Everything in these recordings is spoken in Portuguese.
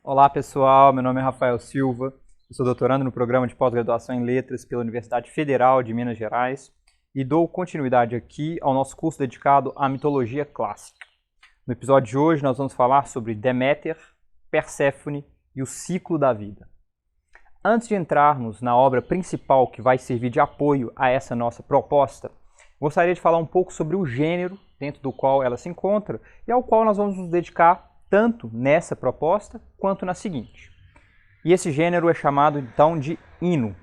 Olá pessoal, meu nome é Rafael Silva, eu sou doutorando no programa de pós-graduação em Letras pela Universidade Federal de Minas Gerais e dou continuidade aqui ao nosso curso dedicado à mitologia clássica. No episódio de hoje nós vamos falar sobre Deméter, Perséfone e o ciclo da vida. Antes de entrarmos na obra principal que vai servir de apoio a essa nossa proposta, gostaria de falar um pouco sobre o gênero dentro do qual ela se encontra e ao qual nós vamos nos dedicar tanto nessa proposta quanto na seguinte. E esse gênero é chamado então de hino.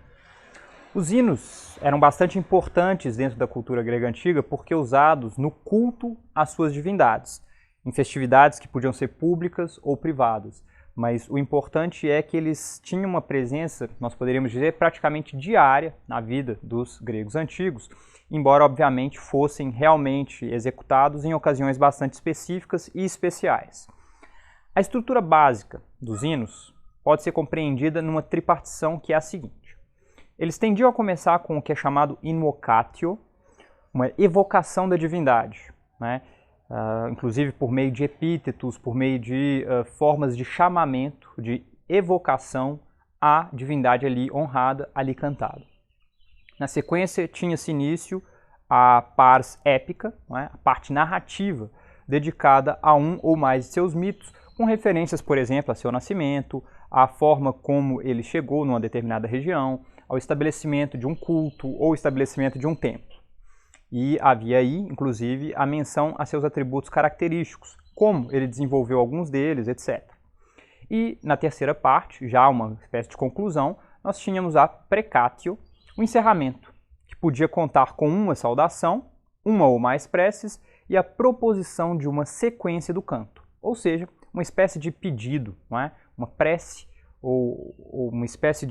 Os hinos eram bastante importantes dentro da cultura grega antiga porque usados no culto às suas divindades, em festividades que podiam ser públicas ou privadas. Mas o importante é que eles tinham uma presença, nós poderíamos dizer, praticamente diária na vida dos gregos antigos, embora obviamente fossem realmente executados em ocasiões bastante específicas e especiais. A estrutura básica dos hinos pode ser compreendida numa tripartição que é a seguinte. Eles tendiam a começar com o que é chamado invocatio, uma evocação da divindade, né? Inclusive por meio de epítetos, por meio de formas de chamamento, de evocação à divindade ali honrada, ali cantada. Na sequência, tinha-se início a pars épica, né? A parte narrativa, dedicada a um ou mais de seus mitos, com referências, por exemplo, a seu nascimento, à forma como ele chegou numa determinada região, ao estabelecimento de um culto ou estabelecimento de um templo. E havia aí, inclusive, a menção a seus atributos característicos, como ele desenvolveu alguns deles, etc. E na terceira parte, já uma espécie de conclusão, nós tínhamos a precatio, o encerramento, que podia contar com uma saudação, uma ou mais preces e a proposição de uma sequência do canto, ou seja, uma espécie de pedido, não é? Uma prece ou uma espécie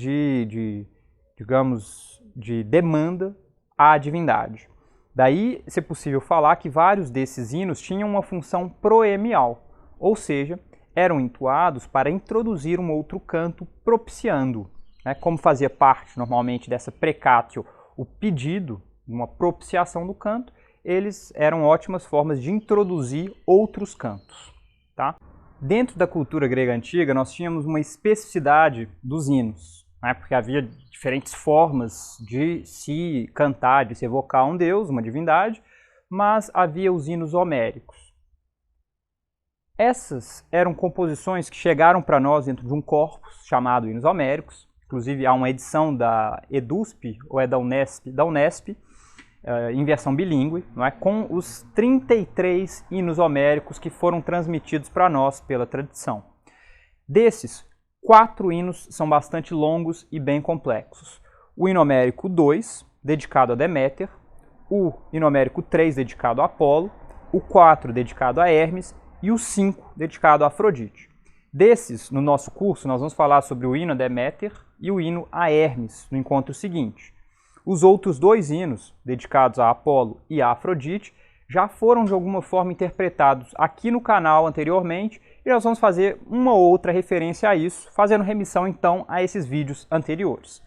digamos, de demanda à divindade. Daí, se é possível falar que vários desses hinos tinham uma função proemial, ou seja, eram entoados para introduzir um outro canto propiciando, né? Como fazia parte normalmente dessa precatio, o pedido, uma propiciação do canto, eles eram ótimas formas de introduzir outros cantos, tá? Dentro da cultura grega antiga, nós tínhamos uma especificidade dos hinos, né? Porque havia diferentes formas de se cantar, de se evocar um deus, uma divindade, mas havia os hinos homéricos. Essas eram composições que chegaram para nós dentro de um corpus chamado hinos homéricos, inclusive há uma edição da EDUSP, ou é da Unesp, em versão bilíngue, não é? Com os 33 hinos homéricos que foram transmitidos para nós pela tradição. Desses, 4 hinos são bastante longos e bem complexos. O hino homérico 2, dedicado a Deméter, o hino homérico 3, dedicado a Apolo, o 4, dedicado a Hermes, e o 5, dedicado a Afrodite. Desses, no nosso curso, nós vamos falar sobre o hino a Deméter e o hino a Hermes, no encontro seguinte. Os outros 2 hinos, dedicados a Apolo e a Afrodite, já foram de alguma forma interpretados aqui no canal anteriormente e nós vamos fazer uma ou outra referência a isso, fazendo remissão então a esses vídeos anteriores.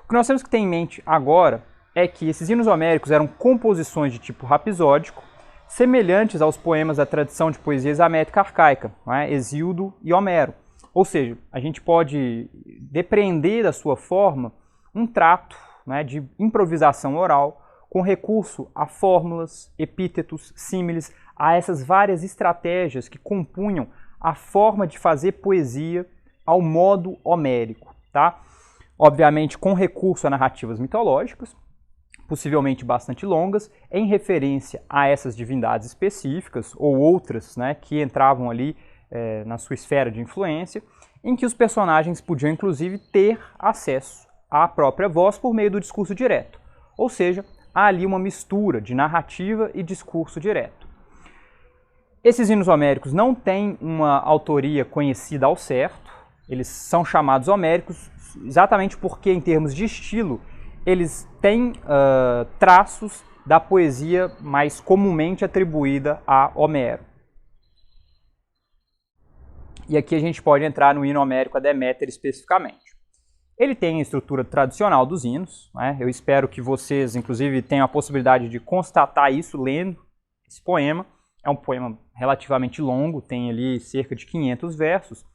O que nós temos que ter em mente agora é que esses hinos homéricos eram composições de tipo rapsódico, semelhantes aos poemas da tradição de poesia examétrica arcaica, não é? Hesíodo e Homero. Ou seja, a gente pode depreender da sua forma um trato, né, de improvisação oral, com recurso a fórmulas, epítetos, símiles, a essas várias estratégias que compunham a forma de fazer poesia ao modo homérico, tá? Obviamente com recurso a narrativas mitológicas, possivelmente bastante longas, em referência a essas divindades específicas ou outras, né, que entravam ali na sua esfera de influência, em que os personagens podiam inclusive ter acesso à própria voz por meio do discurso direto, ou seja, há ali uma mistura de narrativa e discurso direto. Esses hinos homéricos não têm uma autoria conhecida ao certo, eles são chamados homéricos exatamente porque, em termos de estilo, eles têm traços da poesia mais comumente atribuída a Homero. E aqui a gente pode entrar no hino homérico a Deméter especificamente. Ele tem a estrutura tradicional dos hinos, né? Eu espero que vocês, inclusive, tenham a possibilidade de constatar isso lendo esse poema. É um poema relativamente longo, tem ali cerca de 500 versos,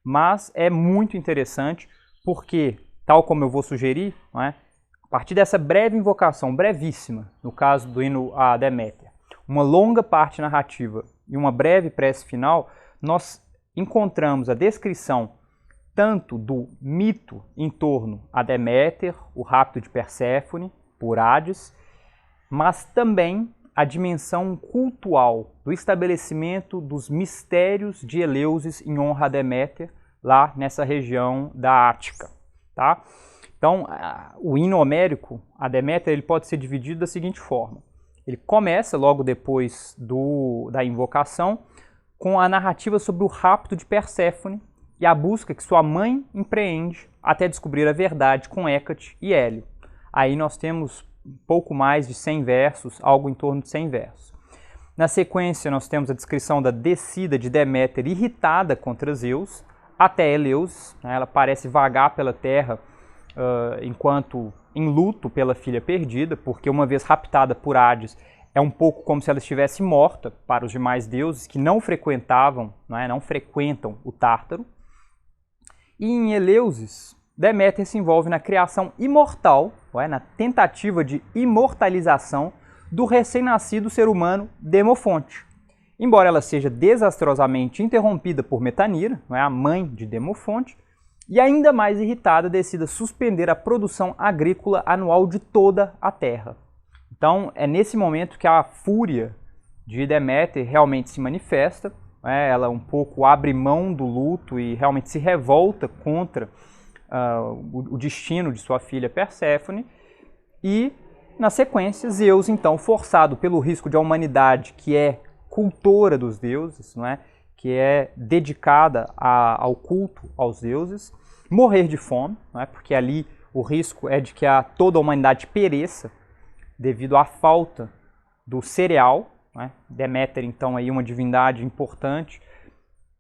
mas é muito interessante porque, tal como eu vou sugerir, não é, a partir dessa breve invocação, brevíssima, no caso do hino a Deméter, uma longa parte narrativa e uma breve prece final, nós encontramos a descrição tanto do mito em torno a Deméter, o rapto de Perséfone por Hades, mas também a dimensão cultual do estabelecimento dos mistérios de Eleusis em honra a Deméter, lá nessa região da Ática. Tá? Então, o hino homérico, a Deméter, ele pode ser dividido da seguinte forma. Ele começa logo depois da invocação com a narrativa sobre o rapto de Perséfone e a busca que sua mãe empreende até descobrir a verdade com Hécate e Hélio. Aí nós temos pouco mais de 100 versos, algo em torno de 100 versos. Na sequência, nós temos a descrição da descida de Deméter irritada contra Zeus até Eleusis. Ela parece vagar pela terra enquanto em luto pela filha perdida, porque uma vez raptada por Hades, é um pouco como se ela estivesse morta para os demais deuses que não frequentam o Tártaro. E em Eleusis, Deméter se envolve na criação imortal, na tentativa de imortalização do recém-nascido ser humano Demofonte. Embora ela seja desastrosamente interrompida por Metanira, a mãe de Demofonte, e ainda mais irritada decida suspender a produção agrícola anual de toda a terra. Então é nesse momento que a fúria de Deméter realmente se manifesta, ela um pouco abre mão do luto e realmente se revolta contra o destino de sua filha Perséfone, e na sequência Zeus, então, forçado pelo risco de a humanidade, que é cultora dos deuses, que é dedicada ao culto aos deuses, morrer de fome, porque ali o risco é de que toda a humanidade pereça devido à falta do cereal. Deméter, então, aí uma divindade importante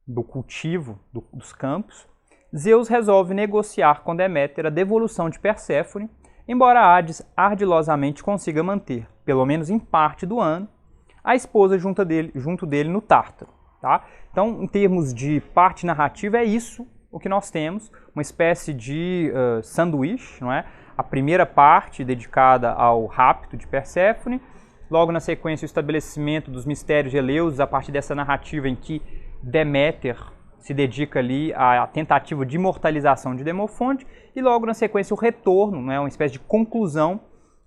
do cultivo dos campos. Zeus resolve negociar com Deméter a devolução de Perséfone, embora Hades ardilosamente consiga manter, pelo menos em parte do ano, a esposa junto dele no Tártaro. Tá? Então, em termos de parte narrativa, é isso o que nós temos, uma espécie de sanduíche, não é? A primeira parte dedicada ao rapto de Perséfone, logo na sequência o estabelecimento dos mistérios de Eleusis, a partir dessa narrativa em que Deméter se dedica ali à tentativa de imortalização de Demofonte, e logo na sequência o retorno, uma espécie de conclusão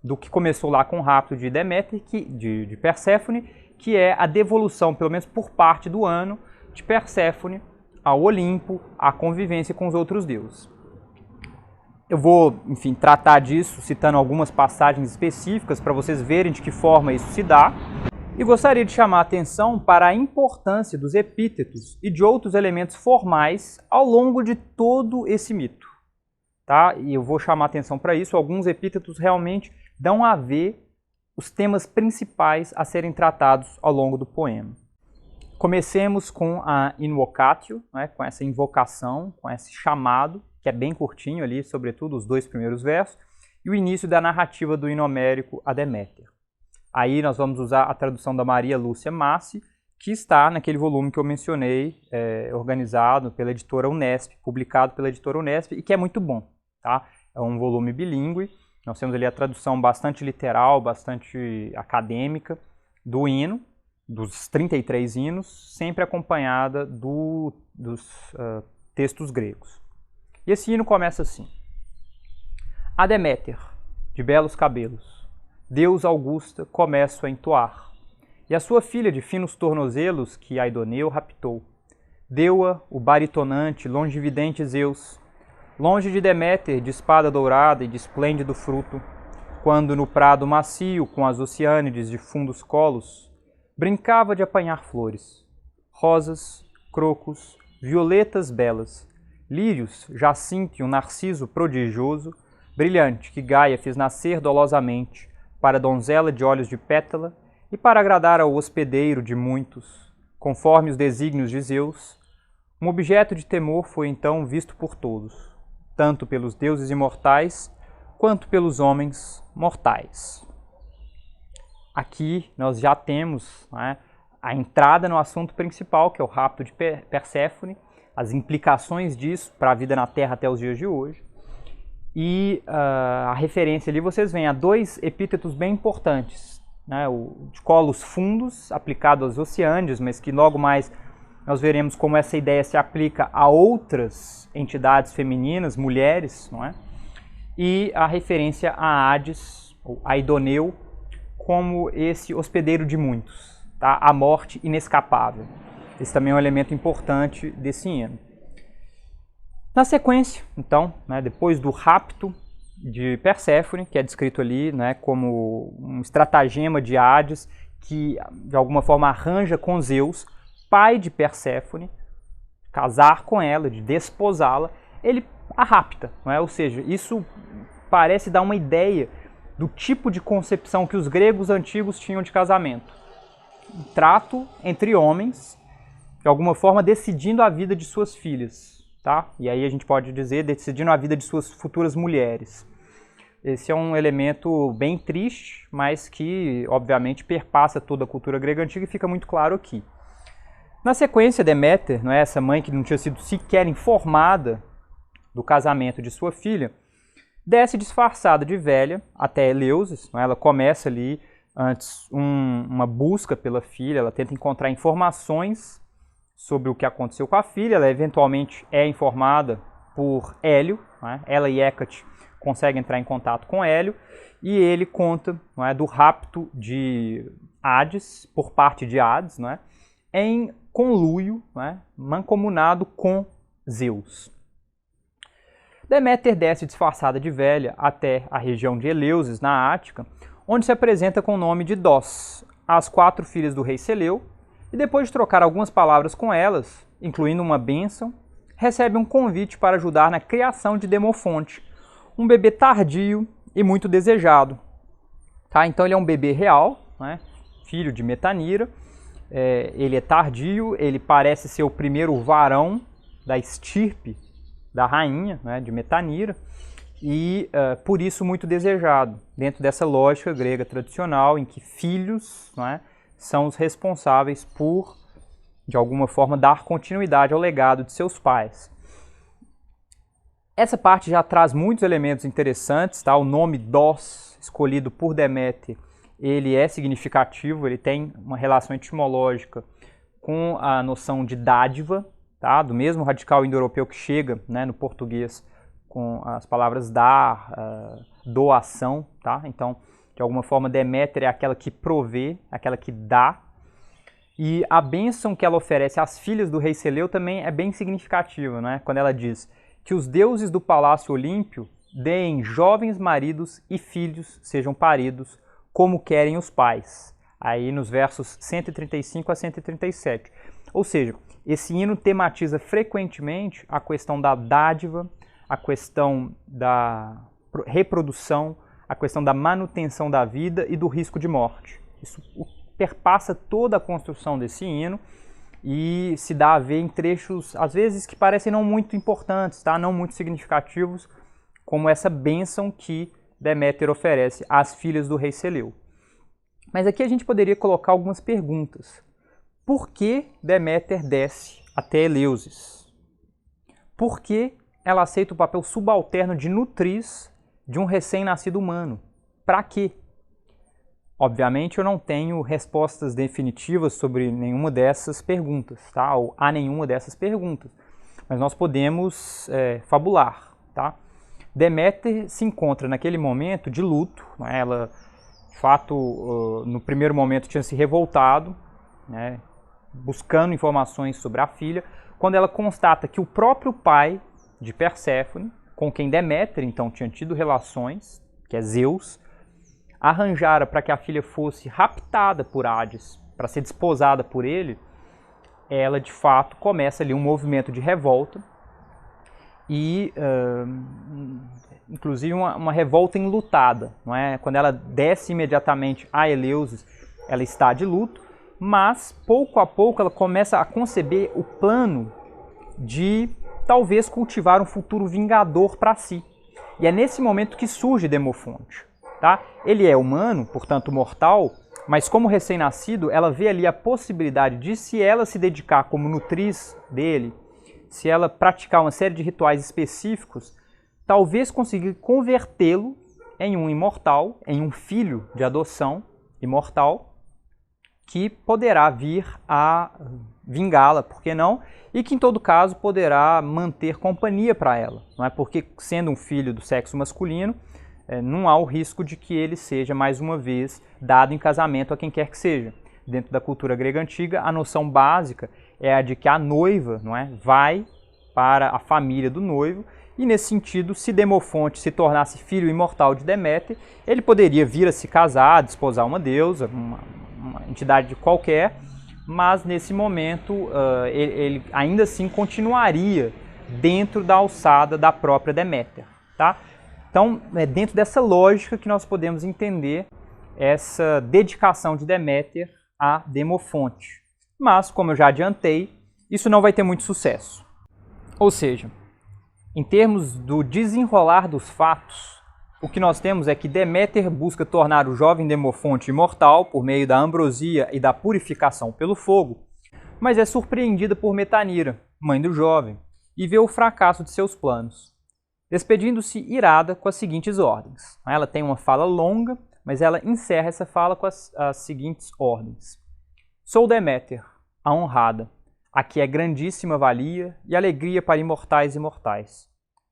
do que começou lá com o rapto de Deméter, de Perséfone, que é a devolução, pelo menos por parte do ano, de Perséfone ao Olimpo, à convivência com os outros deuses. Eu vou, enfim, tratar disso citando algumas passagens específicas para vocês verem de que forma isso se dá. E gostaria de chamar a atenção para a importância dos epítetos e de outros elementos formais ao longo de todo esse mito. Tá? E eu vou chamar a atenção para isso. Alguns epítetos realmente dão a ver os temas principais a serem tratados ao longo do poema. Comecemos com a invocatio, com essa invocação, com esse chamado, que é bem curtinho ali, sobretudo os 2 primeiros versos, e o início da narrativa do hino homérico a Deméter. Aí nós vamos usar a tradução da Maria Lúcia Massi, que está naquele volume que eu mencionei, organizado pela editora Unesp, publicado pela editora Unesp, e que é muito bom. Tá? É um volume bilíngue, nós temos ali a tradução bastante literal, bastante acadêmica do hino, dos 33 hinos, sempre acompanhada dos textos gregos. E esse hino começa assim. A Deméter, de belos cabelos, Deus Augusta, começo a entoar, e a sua filha de finos tornozelos, que Aidoneu raptou, deu-a o baritonante, longividente Zeus, longe de Deméter, de espada dourada e de esplêndido fruto, quando no prado macio, com as oceânides de fundos colos, brincava de apanhar flores, rosas, crocos, violetas belas, lírios, jacinto e um narciso prodigioso, brilhante, que Gaia fez nascer dolosamente, para a donzela de olhos de pétala e para agradar ao hospedeiro de muitos, conforme os desígnios de Zeus, um objeto de temor foi então visto por todos, tanto pelos deuses imortais quanto pelos homens mortais. Aqui nós já temos a entrada no assunto principal, que é o rapto de Perséfone, as implicações disso para a vida na Terra até os dias de hoje. E a referência ali vocês veem a dois epítetos bem importantes, né? O de colos fundos, aplicado aos oceânides, mas que logo mais nós veremos como essa ideia se aplica a outras entidades femininas, mulheres, não é? E a referência a Hades, ou Aidoneu, como esse hospedeiro de muitos, tá? A morte inescapável. Esse também é um elemento importante desse hino. Na sequência, então, né, depois do rapto de Perséfone, que é descrito ali, né, como um estratagema de Hades, que de alguma forma arranja com Zeus, pai de Perséfone, casar com ela, de desposá-la, ele a rapta, não é? Ou seja, isso parece dar uma ideia do tipo de concepção que os gregos antigos tinham de casamento. Um trato entre homens, de alguma forma decidindo a vida de suas filhas. Tá? E aí a gente pode dizer decidindo a vida de suas futuras mulheres. Esse é um elemento bem triste, mas que obviamente perpassa toda a cultura grega antiga e fica muito claro aqui. Na sequência, Deméter, não é, essa mãe que não tinha sido sequer informada do casamento de sua filha, desce disfarçada de velha até Eleusis. Não é? Ela começa ali antes uma busca pela filha, ela tenta encontrar informações sobre o que aconteceu com a filha, ela eventualmente é informada por Hélio, né? Ela e Hécate conseguem entrar em contato com Hélio, e ele conta, não é, do rapto de Hades, por parte de Hades, não é, em conluio, não é, mancomunado com Zeus. Deméter desce disfarçada de velha até a região de Eleusis, na Ática, onde se apresenta com o nome de Dós, às 4 filhas do rei Seleu, e depois de trocar algumas palavras com elas, incluindo uma bênção, recebe um convite para ajudar na criação de Demofonte, um bebê tardio e muito desejado. Tá? Então ele é um bebê real, né? Filho de Metanira, ele é tardio, ele parece ser o primeiro varão da estirpe da rainha, né, de Metanira, e por isso muito desejado, dentro dessa lógica grega tradicional em que filhos, não é, são os responsáveis por, de alguma forma, dar continuidade ao legado de seus pais. Essa parte já traz muitos elementos interessantes, tá? O nome Dós, escolhido por Deméter, ele é significativo, ele tem uma relação etimológica com a noção de dádiva, tá? Do mesmo radical indo-europeu que chega, né, no português com as palavras dar, doação, tá? Então, de alguma forma, Deméter é aquela que provê, aquela que dá. E a bênção que ela oferece às filhas do rei Seleu também é bem significativa, né? Quando ela diz que os deuses do palácio olímpio deem jovens maridos e filhos sejam paridos, como querem os pais. Aí nos versos 135 a 137. Ou seja, esse hino tematiza frequentemente a questão da dádiva, a questão da reprodução, a questão da manutenção da vida e do risco de morte. Isso perpassa toda a construção desse hino e se dá a ver em trechos, às vezes, que parecem não muito importantes, tá? Não muito significativos, como essa bênção que Deméter oferece às filhas do rei Seleu. Mas aqui a gente poderia colocar algumas perguntas. Por que Deméter desce até Eleusis? Por que ela aceita o papel subalterno de nutriz de um recém-nascido humano? Para quê? Obviamente eu não tenho respostas definitivas sobre nenhuma dessas perguntas, tá? Ou a nenhuma dessas perguntas, mas nós podemos fabular, tá? Deméter se encontra naquele momento de luto, né? Ela, de fato, no primeiro momento tinha se revoltado, né? Buscando informações sobre a filha, quando ela constata que o próprio pai de Perséfone, com quem Deméter então tinha tido relações, que é Zeus, arranjara para que a filha fosse raptada por Hades, para ser desposada por ele, ela de fato começa ali um movimento de revolta e inclusive uma revolta enlutada, não é? Quando ela desce imediatamente a Eleusis, ela está de luto, mas pouco a pouco ela começa a conceber o plano de talvez cultivar um futuro vingador para si. E é nesse momento que surge Demofonte. Tá? Ele é humano, portanto mortal, mas como recém-nascido, ela vê ali a possibilidade de, se ela se dedicar como nutriz dele, se ela praticar uma série de rituais específicos, talvez conseguir convertê-lo em um imortal, em um filho de adoção imortal, que poderá vir a vingá-la, por que não? E que, em todo caso, poderá manter companhia para ela. Não é? Porque, sendo um filho do sexo masculino, não há o risco de que ele seja, mais uma vez, dado em casamento a quem quer que seja. Dentro da cultura grega antiga, a noção básica é a de que a noiva, não é, vai para a família do noivo, e nesse sentido, se Demofonte se tornasse filho imortal de Deméter, ele poderia vir a se casar, desposar uma deusa, uma entidade qualquer, mas nesse momento ele ainda assim continuaria dentro da alçada da própria Deméter. Tá? Então, é dentro dessa lógica que nós podemos entender essa dedicação de Deméter a Demofonte. Mas, como eu já adiantei, isso não vai ter muito sucesso. Ou seja, em termos do desenrolar dos fatos, o que nós temos é que Deméter busca tornar o jovem Demofonte imortal por meio da ambrosia e da purificação pelo fogo, mas é surpreendida por Metanira, mãe do jovem, e vê o fracasso de seus planos, despedindo-se irada com as seguintes ordens. Ela tem uma fala longa, mas ela encerra essa fala com as seguintes ordens. Sou Deméter, a honrada, a que é grandíssima valia e alegria para imortais e mortais.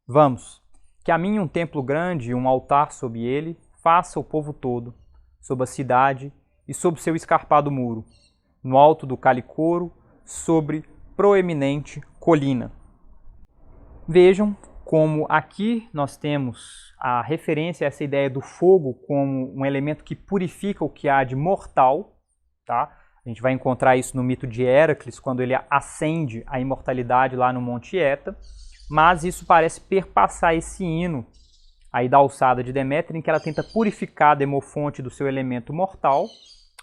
Vamos, que a mim um templo grande e um altar sob ele faça o povo todo, sob a cidade e sob seu escarpado muro, no alto do Calicoro, sobre proeminente colina. Vejam como aqui nós temos a referência a essa ideia do fogo como um elemento que purifica o que há de mortal. Tá? A gente vai encontrar isso no mito de Héracles, quando ele ascende a imortalidade lá no Monte Eta, mas isso parece perpassar esse hino aí da alçada de Deméter, em que ela tenta purificar Demofonte do seu elemento mortal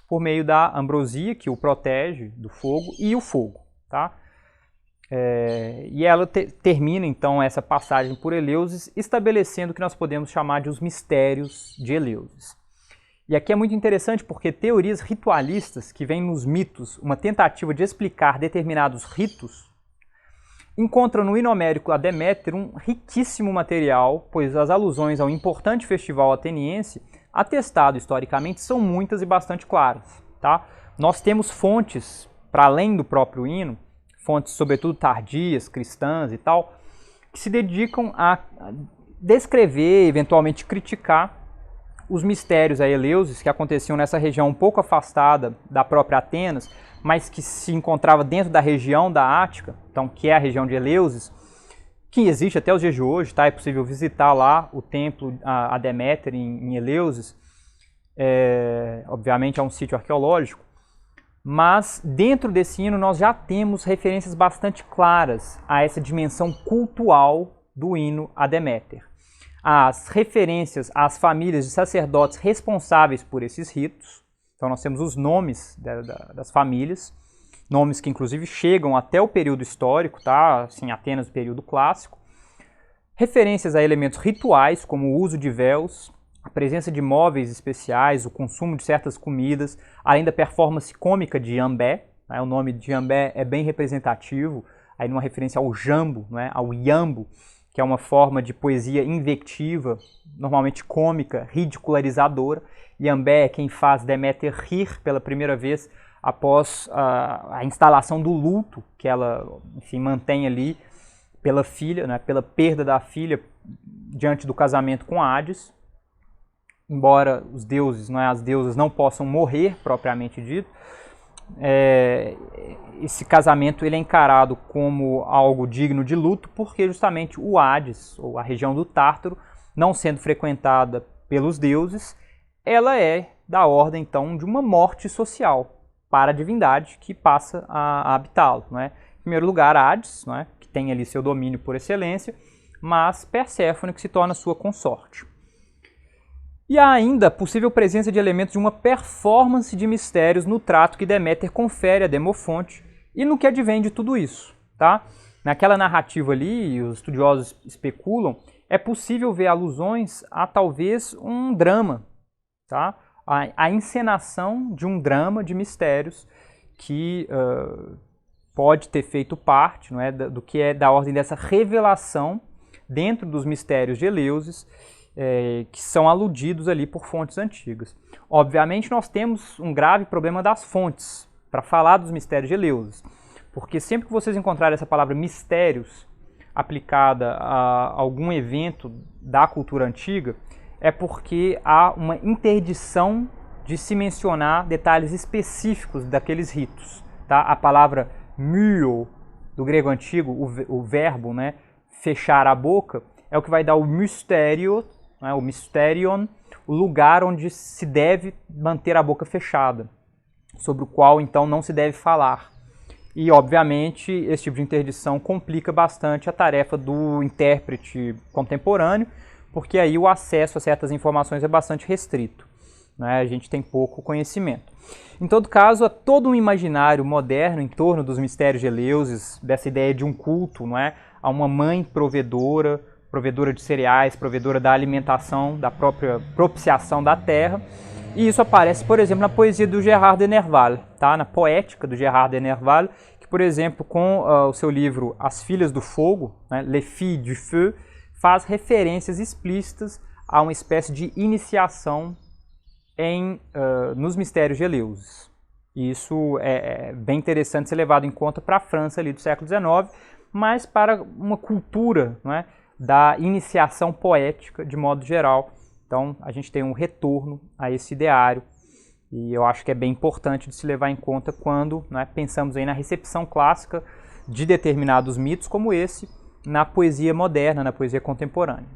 por meio da ambrosia, que o protege do fogo, e o fogo. Tá? E ela termina então essa passagem por Eleusis, estabelecendo o que nós podemos chamar de os mistérios de Eleusis. E aqui é muito interessante porque teorias ritualistas, que vêm nos mitos uma tentativa de explicar determinados ritos, encontram no hino homérico a Deméter um riquíssimo material, pois as alusões ao importante festival ateniense, atestado historicamente, são muitas e bastante claras. Tá? Nós temos fontes, para além do próprio hino, fontes sobretudo tardias, cristãs e tal, que se dedicam a descrever, eventualmente criticar, os mistérios a Eleusis, que aconteciam nessa região um pouco afastada da própria Atenas, mas que se encontrava dentro da região da Ática, então, que é a região de Eleusis, que existe até os dias de hoje, tá? É possível visitar lá o templo a Deméter em Eleusis, obviamente é um sítio arqueológico, mas dentro desse hino nós já temos referências bastante claras a essa dimensão cultual do hino a Deméter. As referências às famílias de sacerdotes responsáveis por esses ritos, então nós temos os nomes das famílias, nomes que inclusive chegam até o período histórico, tá? Assim, Atenas, período clássico. Referências a elementos rituais, como o uso de véus, a presença de móveis especiais, o consumo de certas comidas, além da performance cômica de Jambé, né? O nome de Jambé é bem representativo, aí numa referência ao jambo, né? Ao iambo, que é uma forma de poesia invectiva, normalmente cômica, ridicularizadora. Jambé é quem faz Deméter rir pela primeira vez após a instalação do luto que ela, enfim, mantém ali pela filha, né? Pela perda da filha diante do casamento com Hades. Embora os deuses, as deusas não possam morrer, propriamente dito, esse casamento ele é encarado como algo digno de luto, porque justamente o Hades, ou a região do Tártaro, não sendo frequentada pelos deuses, ela é da ordem, então, de uma morte social para a divindade que passa a habitá-lo. Em primeiro lugar, Hades, que tem ali seu domínio por excelência, mas Perséfone, que se torna sua consorte. E há ainda a possível presença de elementos de uma performance de mistérios no trato que Deméter confere a Demofonte e no que advém de tudo isso. Tá? Naquela narrativa ali, os estudiosos especulam, é possível ver alusões a talvez um drama, tá? A encenação de um drama de mistérios que pode ter feito parte, não é, do que é da ordem dessa revelação dentro dos mistérios de Eleusis, que são aludidos ali por fontes antigas. Obviamente nós temos um grave problema das fontes para falar dos mistérios de Eleusis, porque sempre que vocês encontrarem essa palavra mistérios aplicada a algum evento da cultura antiga, é porque há uma interdição de se mencionar detalhes específicos daqueles ritos. Tá? A palavra myo, do grego antigo, o verbo, né, fechar a boca, é o que vai dar o mystério, né, o mysterion, o lugar onde se deve manter a boca fechada, sobre o qual então não se deve falar. E, obviamente, esse tipo de interdição complica bastante a tarefa do intérprete contemporâneo, porque aí o acesso a certas informações é bastante restrito, né? A gente tem pouco conhecimento. Em todo caso, há todo um imaginário moderno em torno dos mistérios de Eleusis, dessa ideia de um culto, não é? A uma mãe provedora, provedora de cereais, provedora da alimentação, da própria propiciação da terra. E isso aparece, por exemplo, na poesia do Gérard de Nerval, tá? Na poética do Gérard de Nerval, que, por exemplo, com o seu livro As Filhas do Fogo, né, Les Filles du Feu, faz referências explícitas a uma espécie de iniciação nos mistérios de Eleusis. E isso é bem interessante ser levado em conta para a França ali do século XIX, mas para uma cultura, não é, da iniciação poética de modo geral. Então a gente tem um retorno a esse ideário e eu acho que é bem importante de se levar em conta quando, né, pensamos aí na recepção clássica de determinados mitos como esse na poesia moderna, na poesia contemporânea.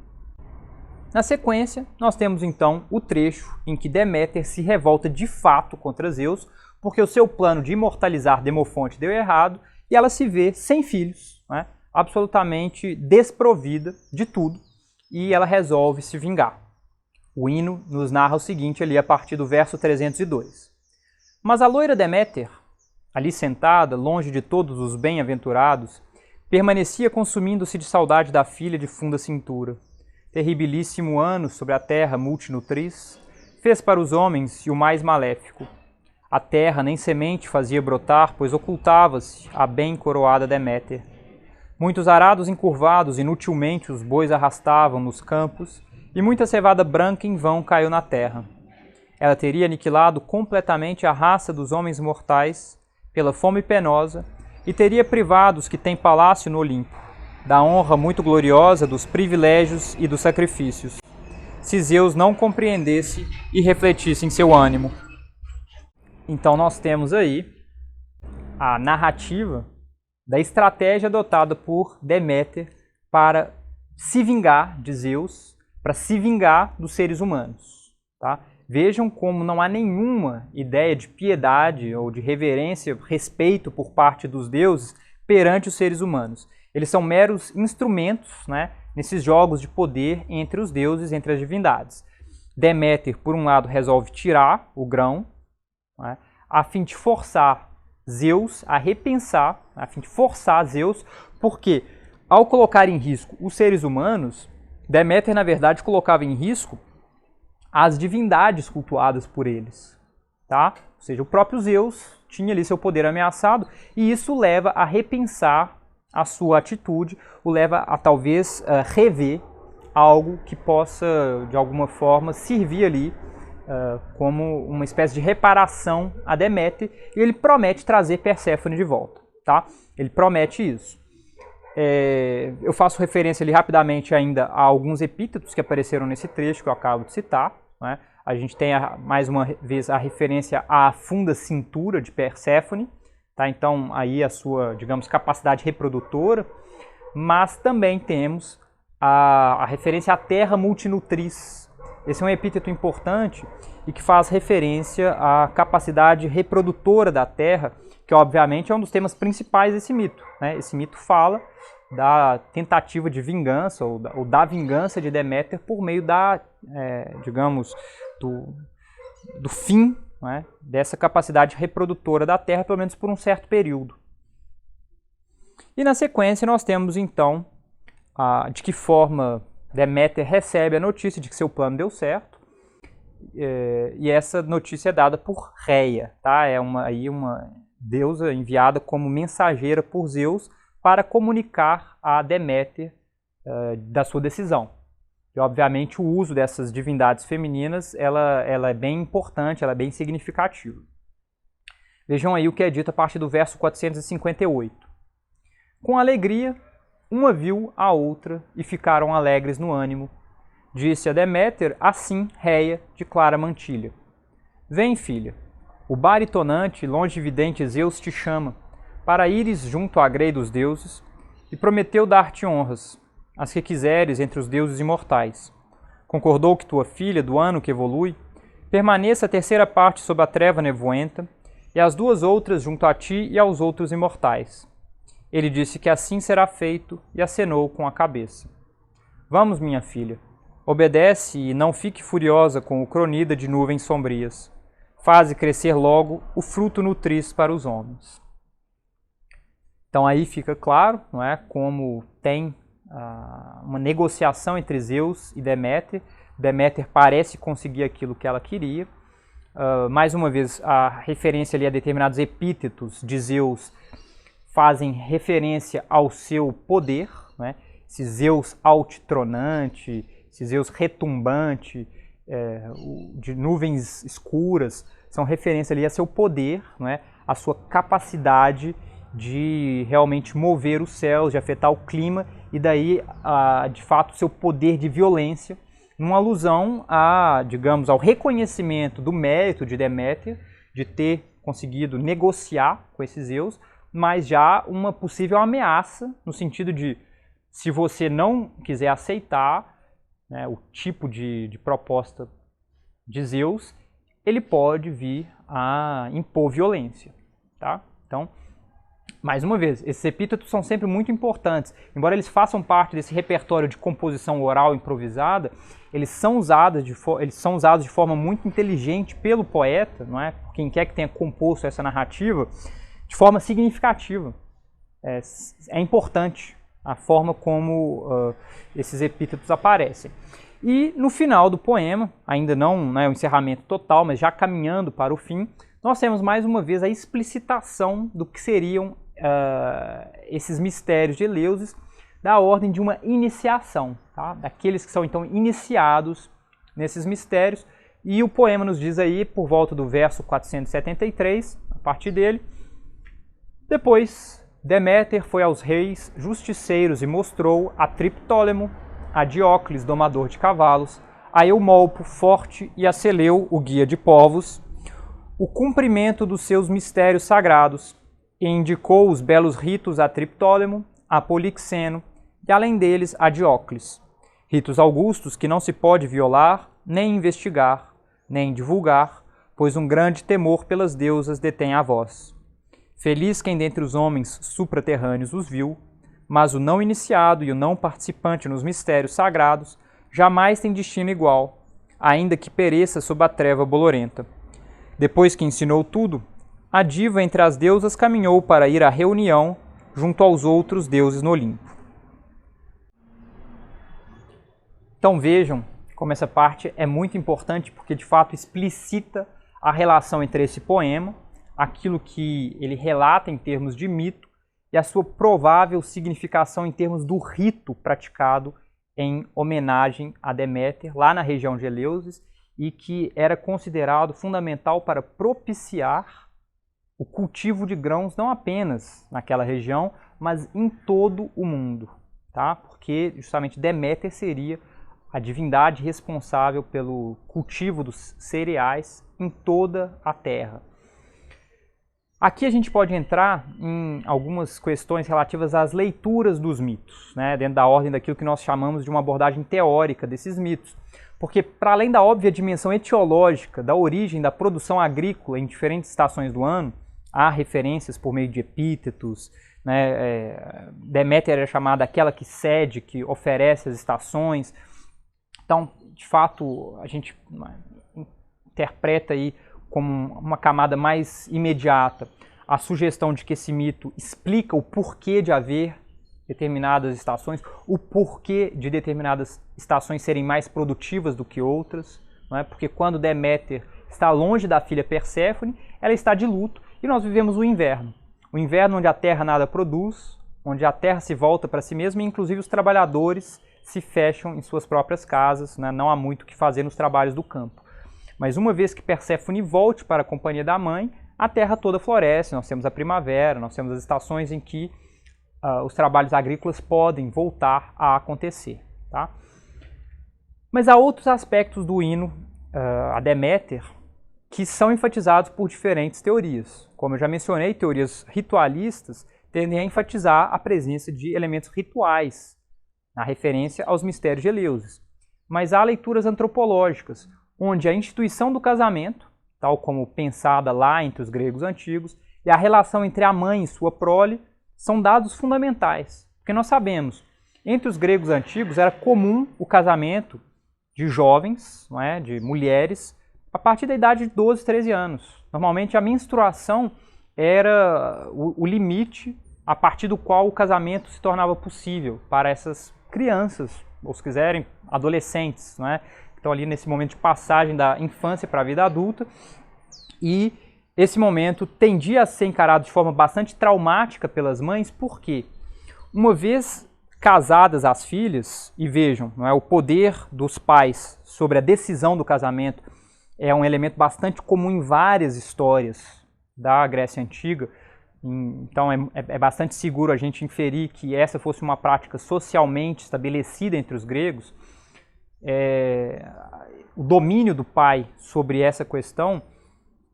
Na sequência, nós temos então o trecho em que Deméter se revolta de fato contra Zeus, porque o seu plano de imortalizar Demofonte deu errado e ela se vê sem filhos, né, absolutamente desprovida de tudo, e ela resolve se vingar. O hino nos narra o seguinte ali a partir do verso 302. Mas a loira Deméter, ali sentada, longe de todos os bem-aventurados, permanecia consumindo-se de saudade da filha de funda cintura. Terribilíssimo ano sobre a terra multinutriz, fez para os homens e o mais maléfico. A terra nem semente fazia brotar, pois ocultava-se a bem coroada Deméter. Muitos arados encurvados inutilmente os bois arrastavam nos campos, e muita cevada branca em vão caiu na terra. Ela teria aniquilado completamente a raça dos homens mortais, pela fome penosa, e teria privado os que têm palácio no Olimpo, da honra muito gloriosa, dos privilégios e dos sacrifícios, se Zeus não compreendesse e refletisse em seu ânimo. Então nós temos aí a narrativa da estratégia adotada por Deméter para se vingar de Zeus, para se vingar dos seres humanos. Tá? Vejam como não há nenhuma ideia de piedade ou de reverência, respeito por parte dos deuses perante os seres humanos. Eles são meros instrumentos, né, nesses jogos de poder entre os deuses, entre as divindades. Deméter, por um lado, resolve tirar o grão, né, a fim de forçar Zeus a repensar, a fim de forçar Zeus, porque ao colocar em risco os seres humanos, Deméter, na verdade, colocava em risco as divindades cultuadas por eles. Tá? Ou seja, o próprio Zeus tinha ali seu poder ameaçado, e isso leva a repensar a sua atitude, o leva a talvez rever algo que possa, de alguma forma, servir ali como uma espécie de reparação a Deméter, e ele promete trazer Perséfone de volta. Tá? Ele promete isso. Eu faço referência ali rapidamente ainda a alguns epítetos que apareceram nesse trecho que eu acabo de citar. Né? A gente tem mais uma vez a referência à funda cintura de Perséfone, tá? Então aí a sua, digamos, capacidade reprodutora, mas também temos a referência à terra multinutriz. Esse é um epíteto importante e que faz referência à capacidade reprodutora da terra, que obviamente é um dos temas principais desse mito. Né? Esse mito fala da tentativa de vingança ou da vingança de Deméter por meio digamos, do fim, né, dessa capacidade reprodutora da terra, pelo menos por um certo período. E na sequência nós temos então de que forma Deméter recebe a notícia de que seu plano deu certo, e essa notícia é dada por Reia, tá? É uma deusa enviada como mensageira por Zeus para comunicar a Deméter da sua decisão. E, obviamente, o uso dessas divindades femininas ela é bem importante, ela é bem significativa. Vejam aí o que é dito a partir do verso 458. Com alegria, uma viu a outra e ficaram alegres no ânimo. Disse a Deméter, assim Réia de clara mantilha: Vem, filha, o baritonante e longevidente Zeus te chama, para ires junto à grei dos deuses, e prometeu dar-te honras, as que quiseres entre os deuses imortais. Concordou que tua filha, do ano que evolui, permaneça a terceira parte sob a treva nevoenta, e as duas outras junto a ti e aos outros imortais. Ele disse que assim será feito e acenou com a cabeça. Vamos, minha filha, obedece e não fique furiosa com o cronida de nuvens sombrias. Faze crescer logo o fruto nutriz para os homens. Então aí fica claro, não é, como tem uma negociação entre Zeus e Deméter. Deméter parece conseguir aquilo que ela queria. Mais uma vez, a referência ali a determinados epítetos de Zeus fazem referência ao seu poder, né? Esse Zeus altitronante, esse Zeus retumbante, de nuvens escuras, são referência ali a seu poder, não é? A sua capacidade de realmente mover os céus, de afetar o clima, e daí, de fato, seu poder de violência, numa alusão digamos, ao reconhecimento do mérito de Deméter, de ter conseguido negociar com esses Zeus, mas já uma possível ameaça, no sentido de, se você não quiser aceitar, né, o tipo de proposta de Zeus, ele pode vir a impor violência. Tá? Então, mais uma vez, esses epítetos são sempre muito importantes. Embora eles façam parte desse repertório de composição oral improvisada, eles são usados de forma muito inteligente pelo poeta, não é? Quem quer que tenha composto essa narrativa, de forma significativa. É importante a forma como esses epítetos aparecem. E no final do poema, ainda não o encerramento total, mas já caminhando para o fim, nós temos mais uma vez a explicitação do que seriam esses mistérios de Eleusis, da ordem de uma iniciação, tá? Daqueles que são então iniciados nesses mistérios. E o poema nos diz aí, por volta do verso 473, a partir dele: Depois, Deméter foi aos reis justiceiros e mostrou a Triptólemo, a Diócles, domador de cavalos, a Eumolpo, forte, e a Seleu, o guia de povos, o cumprimento dos seus mistérios sagrados, e indicou os belos ritos a Triptólemo, a Polixeno, e além deles a Diócles. Ritos augustos que não se pode violar, nem investigar, nem divulgar, pois um grande temor pelas deusas detém a voz. Feliz quem dentre os homens supraterrâneos os viu, mas o não iniciado e o não participante nos mistérios sagrados jamais tem destino igual, ainda que pereça sob a treva bolorenta. Depois que ensinou tudo, a diva entre as deusas caminhou para ir à reunião junto aos outros deuses no Olimpo. Então vejam como essa parte é muito importante, porque de fato explicita a relação entre esse poema, aquilo que ele relata em termos de mito, e a sua provável significação em termos do rito praticado em homenagem a Deméter, lá na região de Eleusis, e que era considerado fundamental para propiciar o cultivo de grãos não apenas naquela região, mas em todo o mundo, tá? Porque justamente Deméter seria a divindade responsável pelo cultivo dos cereais em toda a terra. Aqui a gente pode entrar em algumas questões relativas às leituras dos mitos, né, dentro da ordem daquilo que nós chamamos de uma abordagem teórica desses mitos. Porque, para além da óbvia dimensão etiológica da origem da produção agrícola em diferentes estações do ano, há referências por meio de epítetos, né, Deméter é chamada aquela que cede, que oferece as estações. Então, de fato, a gente interpreta aí como uma camada mais imediata a sugestão de que esse mito explica o porquê de haver determinadas estações, o porquê de determinadas estações serem mais produtivas do que outras, não é? Porque quando Deméter está longe da filha Perséfone, ela está de luto, e nós vivemos o inverno. O inverno onde a terra nada produz, onde a terra se volta para si mesma e inclusive os trabalhadores se fecham em suas próprias casas, né? Não há muito o que fazer nos trabalhos do campo. Mas uma vez que Perséfone volte para a companhia da mãe, a terra toda floresce, nós temos a primavera, nós temos as estações em que os trabalhos agrícolas podem voltar a acontecer. Tá? Mas há outros aspectos do hino a Deméter que são enfatizados por diferentes teorias. Como eu já mencionei, teorias ritualistas tendem a enfatizar a presença de elementos rituais na referência aos mistérios de Eleusis. Mas há leituras antropológicas, onde a instituição do casamento, tal como pensada lá entre os gregos antigos, e a relação entre a mãe e sua prole são dados fundamentais. Porque nós sabemos, entre os gregos antigos era comum o casamento de jovens, não é, de mulheres, a partir da idade de 12, 13 anos. Normalmente a menstruação era o limite a partir do qual o casamento se tornava possível para essas crianças, ou se quiserem, adolescentes, não é? Então ali nesse momento de passagem da infância para a vida adulta, e esse momento tendia a ser encarado de forma bastante traumática pelas mães, porque uma vez casadas as filhas, e vejam, não é, o poder dos pais sobre a decisão do casamento é um elemento bastante comum em várias histórias da Grécia Antiga, então é bastante seguro a gente inferir que essa fosse uma prática socialmente estabelecida entre os gregos. O domínio do pai sobre essa questão,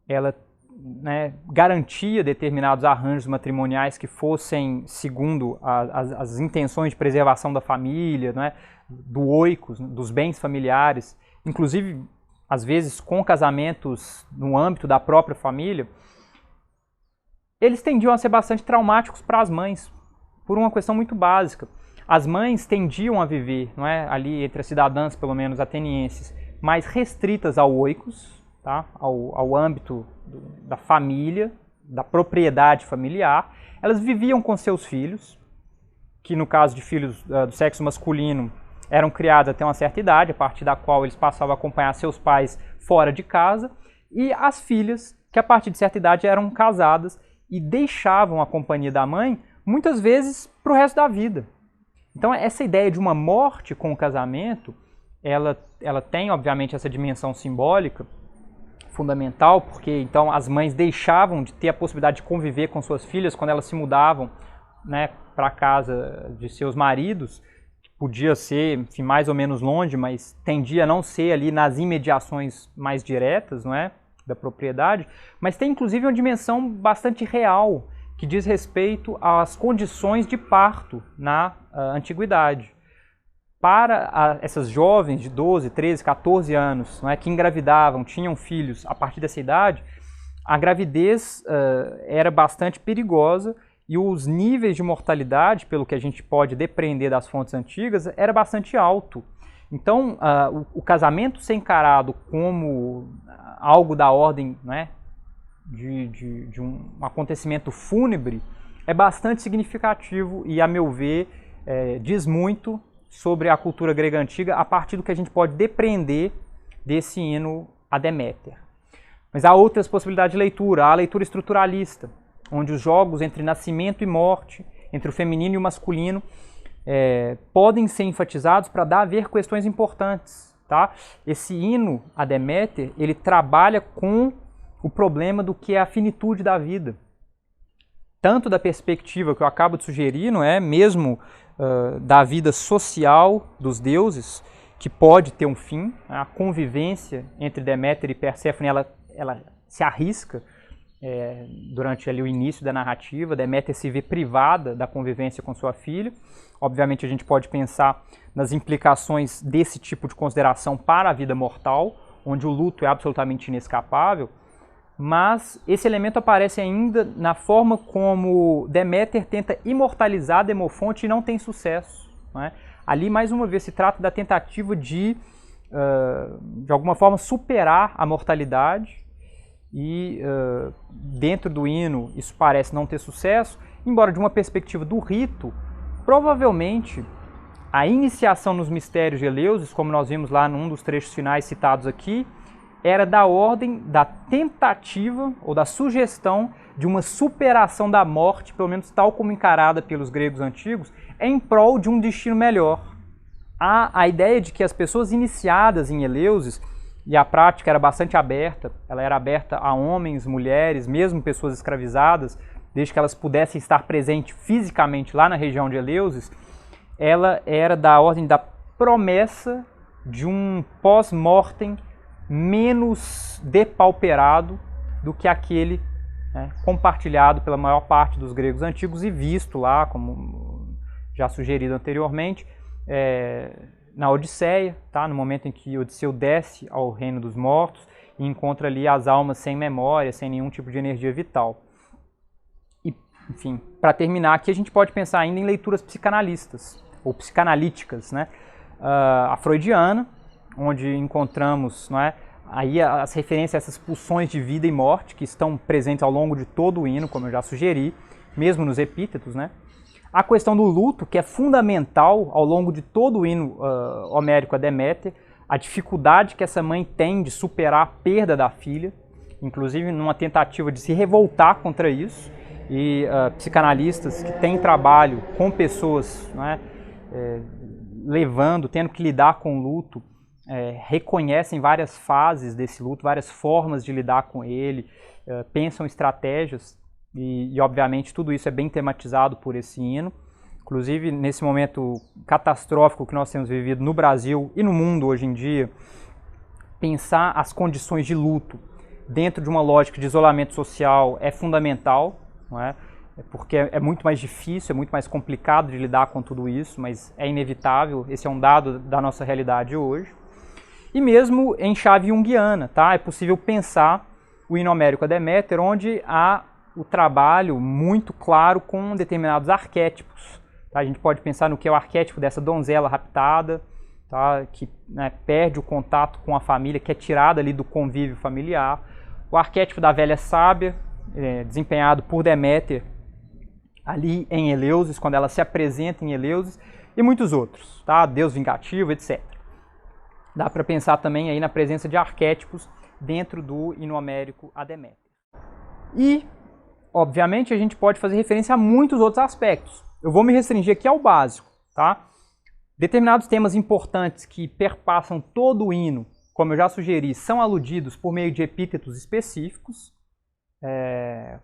ela, né, garantia determinados arranjos matrimoniais que fossem segundo as intenções de preservação da família, né, do oikos, dos bens familiares, inclusive às vezes com casamentos no âmbito da própria família. Eles tendiam a ser bastante traumáticos para as mães, por uma questão muito básica. As mães tendiam a viver, não é, ali entre as cidadãs, pelo menos atenienses, mais restritas ao oikos, tá? ao âmbito da família, da propriedade familiar. Elas viviam com seus filhos, que no caso de filhos do sexo masculino eram criados até uma certa idade, a partir da qual eles passavam a acompanhar seus pais fora de casa, e as filhas, que a partir de certa idade eram casadas e deixavam a companhia da mãe, muitas vezes para o resto da vida. Então essa ideia de uma morte com o casamento, ela tem obviamente essa dimensão simbólica fundamental, porque então as mães deixavam de ter a possibilidade de conviver com suas filhas quando elas se mudavam, né, para a casa de seus maridos. Podia ser, enfim, mais ou menos longe, mas tendia a não ser ali nas imediações mais diretas, não é, da propriedade, mas tem inclusive uma dimensão bastante real, que diz respeito às condições de parto na antiguidade. Para essas jovens de 12, 13, 14 anos, não é, que engravidavam, tinham filhos a partir dessa idade, a gravidez era bastante perigosa e os níveis de mortalidade, pelo que a gente pode depreender das fontes antigas, era bastante alto. Então, o casamento ser encarado como algo da ordem, né, de um acontecimento fúnebre é bastante significativo e, a meu ver, diz muito sobre a cultura grega antiga a partir do que a gente pode depreender desse hino a Deméter. Mas há outras possibilidades de leitura. Há a leitura estruturalista, onde os jogos entre nascimento e morte, entre o feminino e o masculino, podem ser enfatizados para dar a ver questões importantes. Tá? Esse hino a Deméter, ele trabalha com o problema do que é a finitude da vida. Tanto da perspectiva que eu acabo de sugerir, não é? Mesmo da vida social dos deuses, que pode ter um fim. A convivência entre Deméter e Perséfone, ela se arrisca durante ali o início da narrativa. Deméter se vê privada da convivência com sua filha. Obviamente a gente pode pensar nas implicações desse tipo de consideração para a vida mortal, onde o luto é absolutamente inescapável, mas esse elemento aparece ainda na forma como Deméter tenta imortalizar Demofonte e não tem sucesso. Não é? Ali, mais uma vez, se trata da tentativa de alguma forma, superar a mortalidade, e dentro do hino isso parece não ter sucesso, embora de uma perspectiva do rito, provavelmente a iniciação nos mistérios de Eleusis, como nós vimos lá num dos trechos finais citados aqui, era da ordem da tentativa ou da sugestão de uma superação da morte, pelo menos tal como encarada pelos gregos antigos, em prol de um destino melhor. Há a ideia de que as pessoas iniciadas em Eleusis, e a prática era bastante aberta, ela era aberta a homens, mulheres, mesmo pessoas escravizadas, desde que elas pudessem estar presentes fisicamente lá na região de Eleusis, ela era da ordem da promessa de um pós-mortem menos depauperado do que aquele compartilhado pela maior parte dos gregos antigos e visto lá, como já sugerido anteriormente, na Odisseia, tá? No momento em que Odisseu desce ao reino dos mortos e encontra ali as almas sem memória, sem nenhum tipo de energia vital. E, enfim, para terminar aqui, a gente pode pensar ainda em leituras psicanalistas, ou psicanalíticas, né? A freudiana, onde encontramos, não é, aí as referências a essas pulsões de vida e morte que estão presentes ao longo de todo o hino, como eu já sugeri, mesmo nos epítetos, né? A questão do luto, que é fundamental ao longo de todo o hino homérico a Deméter, a dificuldade que essa mãe tem de superar a perda da filha, inclusive numa tentativa de se revoltar contra isso, e psicanalistas que têm trabalho com pessoas, não é, tendo que lidar com o luto, reconhecem várias fases desse luto, várias formas de lidar com ele, pensam estratégias e, obviamente, tudo isso é bem tematizado por esse hino. Inclusive, nesse momento catastrófico que nós temos vivido no Brasil e no mundo hoje em dia, pensar as condições de luto dentro de uma lógica de isolamento social é fundamental, não é? Porque é muito mais difícil, é muito mais complicado de lidar com tudo isso, mas é inevitável, esse é um dado da nossa realidade hoje. E mesmo em chave junguiana, tá? É possível pensar o hino homérico a Deméter, onde há o trabalho muito claro com determinados arquétipos. Tá? A gente pode pensar no que é o arquétipo dessa donzela raptada, tá? Que perde o contato com a família, que é tirada ali do convívio familiar. O arquétipo da velha sábia, desempenhado por Deméter, ali em Eleusis, quando ela se apresenta em Eleusis, e muitos outros, tá? Deus vingativo, etc. Dá para pensar também aí na presença de arquétipos dentro do hino homérico a Deméter. E, obviamente, a gente pode fazer referência a muitos outros aspectos. Eu vou me restringir aqui ao básico, tá? Determinados temas importantes que perpassam todo o hino, como eu já sugeri, são aludidos por meio de epítetos específicos,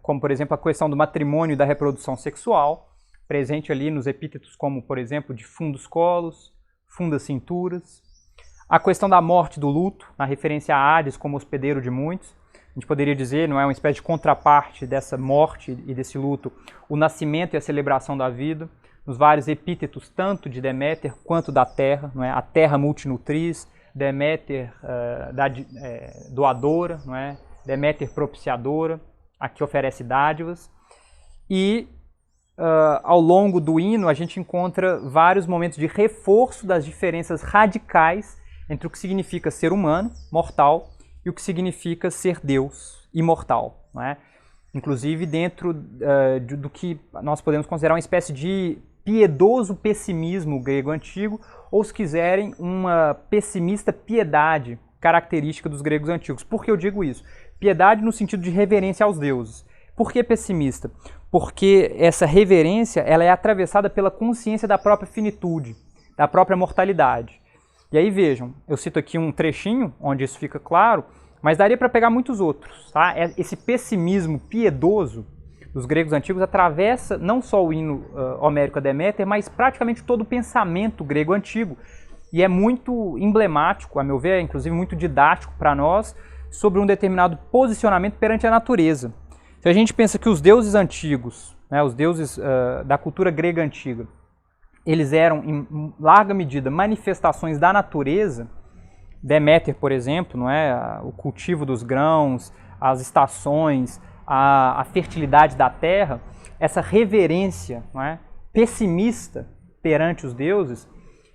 como, por exemplo, a questão do matrimônio e da reprodução sexual, presente ali nos epítetos como, por exemplo, de fundos colos, fundas cinturas. A questão da morte e do luto, na referência a Hades como hospedeiro de muitos. A gente poderia dizer, não é, uma espécie de contraparte dessa morte e desse luto, o nascimento e a celebração da vida, nos vários epítetos, tanto de Deméter quanto da terra, não é? A terra multinutriz, Deméter doadora, não é? Deméter propiciadora, a que oferece dádivas. E ao longo do hino a gente encontra vários momentos de reforço das diferenças radicais entre o que significa ser humano, mortal, e o que significa ser Deus, imortal, não é? Inclusive dentro do que nós podemos considerar uma espécie de piedoso pessimismo grego antigo, ou se quiserem, uma pessimista piedade característica dos gregos antigos. Por que eu digo isso? Piedade no sentido de reverência aos deuses. Por que pessimista? Porque essa reverência ela é atravessada pela consciência da própria finitude, da própria mortalidade. E aí vejam, eu cito aqui um trechinho onde isso fica claro, mas daria para pegar muitos outros. Tá? Esse pessimismo piedoso dos gregos antigos atravessa não só o hino homérico a Deméter, mas praticamente todo o pensamento grego antigo. E é muito emblemático, a meu ver, inclusive muito didático para nós, sobre um determinado posicionamento perante a natureza. Se a gente pensa que os deuses antigos, né, os deuses da cultura grega antiga, eles eram, em larga medida, manifestações da natureza, Deméter, por exemplo, não é? O cultivo dos grãos, as estações, a fertilidade da terra, essa reverência, não é? Pessimista perante os deuses,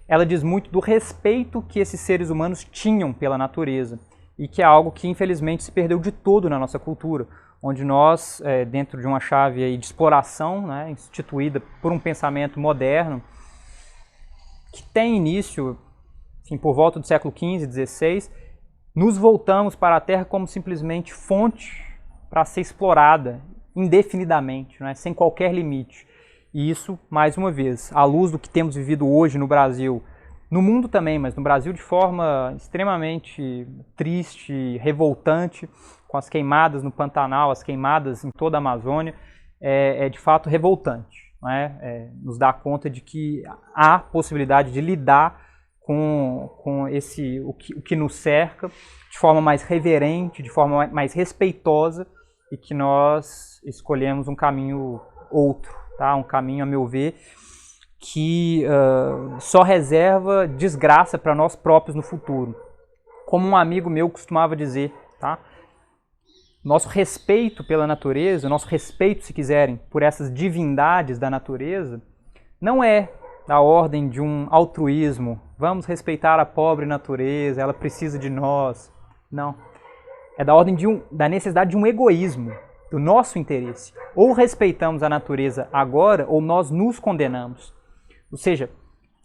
ela diz muito do respeito que esses seres humanos tinham pela natureza, e que é algo que, infelizmente, se perdeu de todo na nossa cultura, onde nós, dentro de uma chave aí de exploração, né, instituída por um pensamento moderno, que tem início, enfim, por volta do século XV, XVI, nos voltamos para a Terra como simplesmente fonte para ser explorada indefinidamente, né, sem qualquer limite. E isso, mais uma vez, à luz do que temos vivido hoje no Brasil, no mundo também, mas no Brasil de forma extremamente triste, revoltante, com as queimadas no Pantanal, as queimadas em toda a Amazônia, é de fato revoltante. Nos dá conta de que há possibilidade de lidar com o que nos cerca de forma mais reverente, de forma mais respeitosa, e que nós escolhemos um caminho outro, tá? Um caminho, a meu ver, que só reserva desgraça para nós próprios no futuro. Como um amigo meu costumava dizer, tá? Nosso respeito pela natureza, nosso respeito, se quiserem, por essas divindades da natureza, não é da ordem de um altruísmo. Vamos respeitar a pobre natureza, ela precisa de nós. Não. É da ordem da necessidade de um egoísmo, do nosso interesse. Ou respeitamos a natureza agora, ou nós nos condenamos. Ou seja,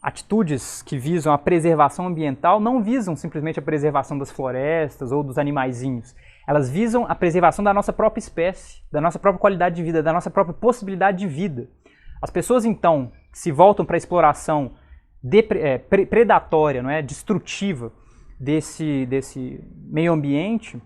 atitudes que visam a preservação ambiental não visam simplesmente a preservação das florestas ou dos animaizinhos. Elas visam a preservação da nossa própria espécie, da nossa própria qualidade de vida, da nossa própria possibilidade de vida. As pessoas, então, que se voltam para a exploração predatória, não é, destrutiva desse meio ambiente,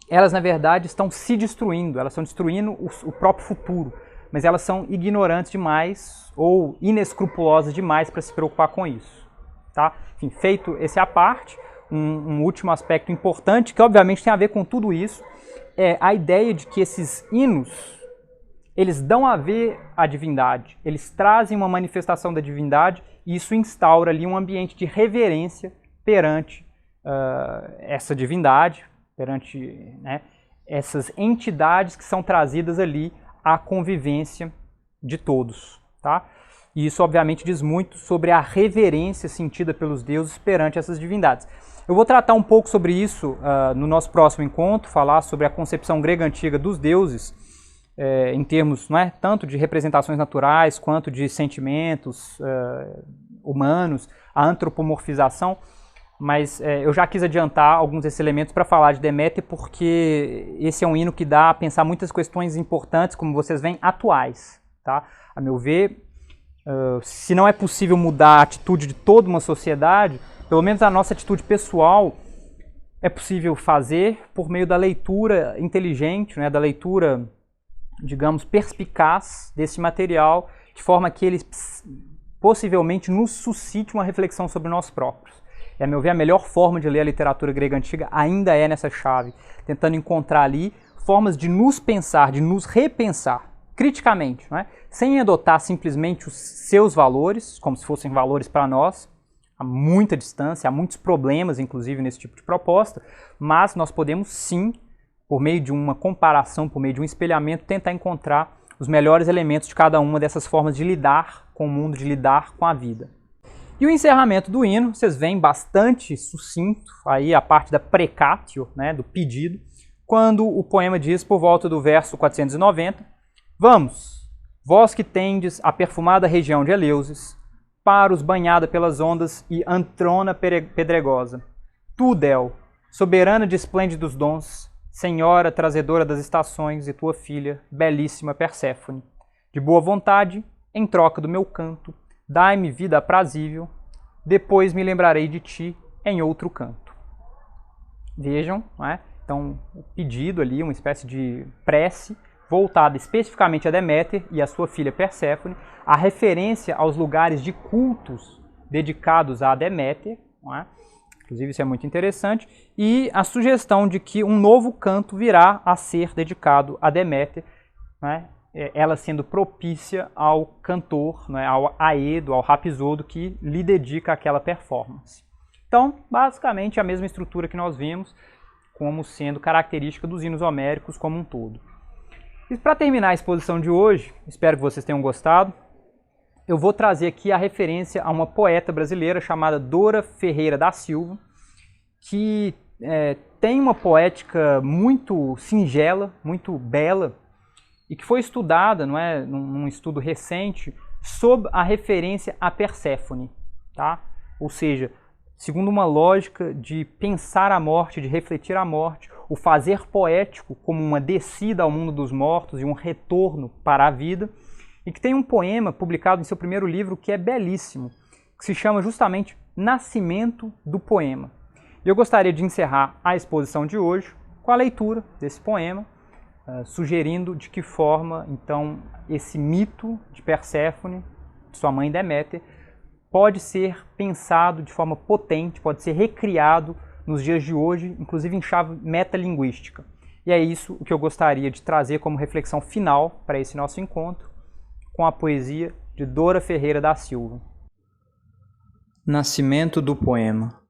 elas, na verdade, estão se destruindo, elas estão destruindo o próprio futuro, mas elas são ignorantes demais ou inescrupulosas demais para se preocupar com isso. Tá? Enfim, feito esse à parte, um último aspecto importante, que obviamente tem a ver com tudo isso, é a ideia de que esses hinos, eles dão a ver a divindade, eles trazem uma manifestação da divindade, e isso instaura ali um ambiente de reverência perante essa divindade, perante, né, essas entidades que são trazidas ali à convivência de todos. Tá? E isso obviamente diz muito sobre a reverência sentida pelos deuses perante essas divindades. Eu vou tratar um pouco sobre isso no nosso próximo encontro, falar sobre a concepção grega antiga dos deuses, em termos, não é, tanto de representações naturais quanto de sentimentos humanos, a antropomorfização, mas eu já quis adiantar alguns desses elementos para falar de Deméter, porque esse é um hino que dá a pensar muitas questões importantes, como vocês veem, atuais. Tá? A meu ver, se não é possível mudar a atitude de toda uma sociedade, pelo menos a nossa atitude pessoal é possível fazer por meio da leitura inteligente, né, da leitura, digamos, perspicaz desse material, de forma que ele possivelmente nos suscite uma reflexão sobre nós próprios. E, a meu ver, a melhor forma de ler a literatura grega antiga ainda é nessa chave, tentando encontrar ali formas de nos pensar, de nos repensar criticamente, não é? Sem adotar simplesmente os seus valores, como se fossem valores para nós. Há muita distância, há muitos problemas, inclusive, nesse tipo de proposta, mas nós podemos sim, por meio de uma comparação, por meio de um espelhamento, tentar encontrar os melhores elementos de cada uma dessas formas de lidar com o mundo, de lidar com a vida. E o encerramento do hino, vocês veem bastante sucinto, aí a parte da precatio, né, do pedido, quando o poema diz, por volta do verso 490, vamos, vós que tendes a perfumada região de Eleusis, Paros banhada pelas ondas e Antrona pedregosa. Tu, Del, soberana de esplêndidos dons, senhora trazedora das estações, e tua filha, belíssima Perséfone. De boa vontade, em troca do meu canto, dai-me vida aprazível, depois me lembrarei de ti em outro canto. Vejam, não é? Então, o pedido ali, uma espécie de prece, voltada especificamente a Deméter e a sua filha Perséfone, a referência aos lugares de cultos dedicados a Deméter, não é? Inclusive isso é muito interessante, e a sugestão de que um novo canto virá a ser dedicado a Deméter, não é? Ela sendo propícia ao cantor, não é? Ao Aedo, ao Rapsodo, que lhe dedica aquela performance. Então, basicamente a mesma estrutura que nós vimos, como sendo característica dos hinos homéricos como um todo. E para terminar a exposição de hoje, espero que vocês tenham gostado, eu vou trazer aqui a referência a uma poeta brasileira chamada Dora Ferreira da Silva, que tem uma poética muito singela, muito bela, e que foi estudada, não é, num estudo recente, sob a referência a Perséfone. Tá? Ou seja, segundo uma lógica de pensar a morte, de refletir a morte, o fazer poético como uma descida ao mundo dos mortos e um retorno para a vida, e que tem um poema publicado em seu primeiro livro que é belíssimo, que se chama justamente Nascimento do Poema. E eu gostaria de encerrar a exposição de hoje com a leitura desse poema, sugerindo de que forma, então, esse mito de Perséfone, de sua mãe Deméter, pode ser pensado de forma potente, pode ser recriado nos dias de hoje, inclusive em chave metalinguística. E é isso o que eu gostaria de trazer como reflexão final para esse nosso encontro, com a poesia de Dora Ferreira da Silva. Nascimento do poema.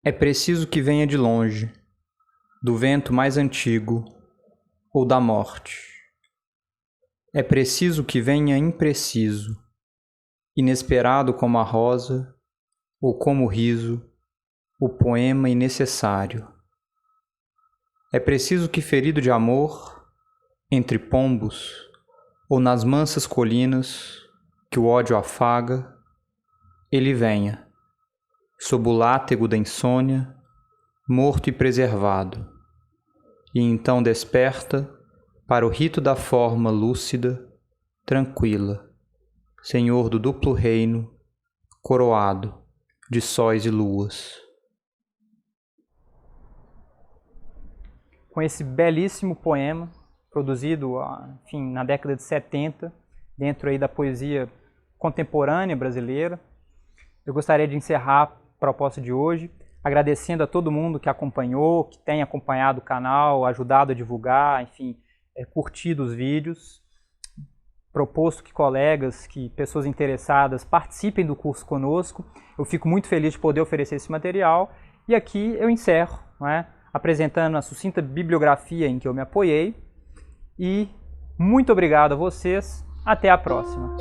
É preciso que venha de longe, do vento mais antigo, ou da morte. É preciso que venha impreciso, inesperado como a rosa, ou como o riso, o poema inecessário. É preciso que, ferido de amor, entre pombos, ou nas mansas colinas que o ódio afaga, ele venha, sob o látego da insônia, morto e preservado, e então desperta para o rito da forma lúcida, tranquila, senhor do duplo reino, coroado de sóis e luas. Com esse belíssimo poema, produzido enfim, na década de 70, dentro aí da poesia contemporânea brasileira, eu gostaria de encerrar a proposta de hoje, agradecendo a todo mundo que acompanhou, que tem acompanhado o canal, ajudado a divulgar, enfim, curtido os vídeos, proposto que colegas, que pessoas interessadas participem do curso conosco. Eu fico muito feliz de poder oferecer esse material. E aqui eu encerro, apresentando a sucinta bibliografia em que eu me apoiei. E muito obrigado a vocês. Até a próxima.